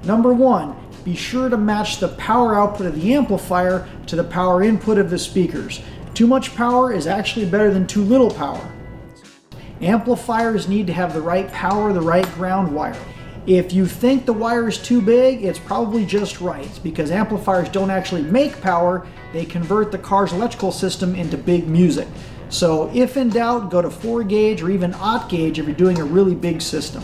Number one, be sure to match the power output of the amplifier to the power input of the speakers. Too much power is actually better than too little power. Amplifiers need to have the right power, the right ground wire. If you think the wire is too big, it's probably just right, because amplifiers don't actually make power, they convert the car's electrical system into big music. So if in doubt, go to 4 gauge or even 8 gauge if you're doing a really big system.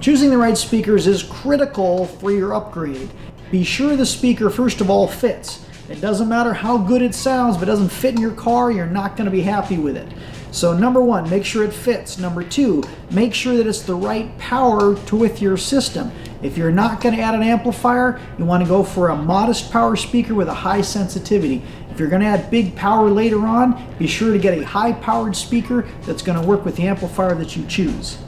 Choosing the right speakers is critical for your upgrade. Be sure the speaker first of all fits. It doesn't matter how good it sounds, if it doesn't fit in your car, you're not going to be happy with it. So number one, make sure it fits. Number two, make sure that it's the right power with your system. If you're not going to add an amplifier, you want to go for a modest power speaker with a high sensitivity. If you're going to add big power later on, be sure to get a high-powered speaker that's going to work with the amplifier that you choose.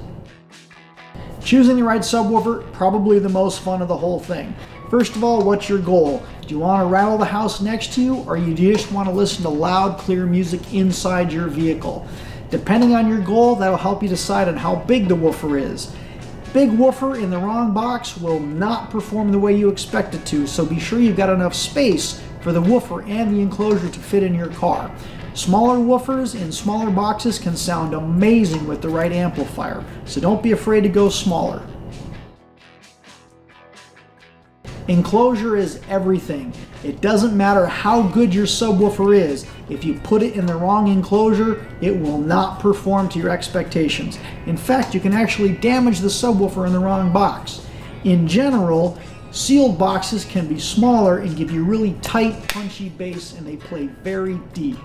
Choosing the right subwoofer, probably the most fun of the whole thing. First of all, what's your goal? Do you want to rattle the house next to you, or do you just want to listen to loud, clear music inside your vehicle? Depending on your goal, that'll help you decide on how big the woofer is. Big woofer in the wrong box will not perform the way you expect it to, so be sure you've got enough space for the woofer and the enclosure to fit in your car. Smaller woofers in smaller boxes can sound amazing with the right amplifier, so don't be afraid to go smaller. Enclosure is everything. It doesn't matter how good your subwoofer is. If you put it in the wrong enclosure, it will not perform to your expectations. In fact, you can actually damage the subwoofer in the wrong box. In general, sealed boxes can be smaller and give you really tight, punchy bass, and they play very deep.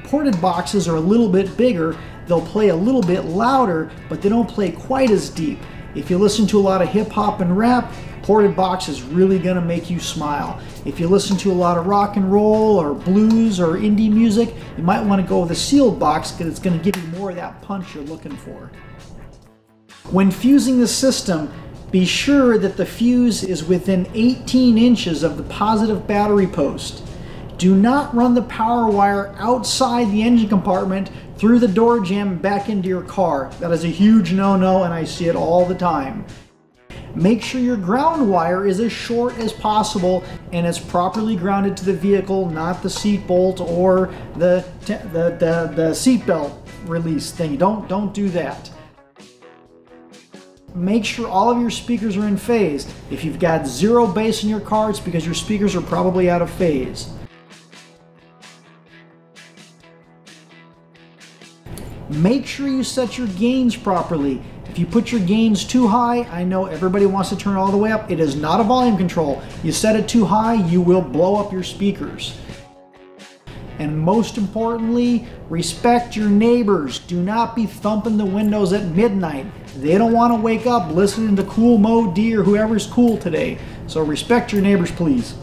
Ported boxes are a little bit bigger. They'll play a little bit louder, but they don't play quite as deep. If you listen to a lot of hip-hop and rap, ported box is really going to make you smile. If you listen to a lot of rock and roll or blues or indie music, you might want to go with a sealed box because it's going to give you more of that punch you're looking for. When fusing the system, be sure that the fuse is within 18 inches of the positive battery post. Do not run the power wire outside the engine compartment through the door jamb and back into your car. That is a huge no-no, and I see it all the time. Make sure your ground wire is as short as possible and is properly grounded to the vehicle, not the seat bolt or the seat belt release thing. Don't do that. Make sure all of your speakers are in phase. If you've got zero bass in your car, it's because your speakers are probably out of phase. Make sure you set your gains properly. If you put your gains too high, I know everybody wants to turn it all the way up. It is not a volume control. You set it too high, you will blow up your speakers. And most importantly, respect your neighbors. Do not be thumping the windows at midnight. They don't want to wake up listening to Cool Mo D or whoever's cool today. So respect your neighbors, please.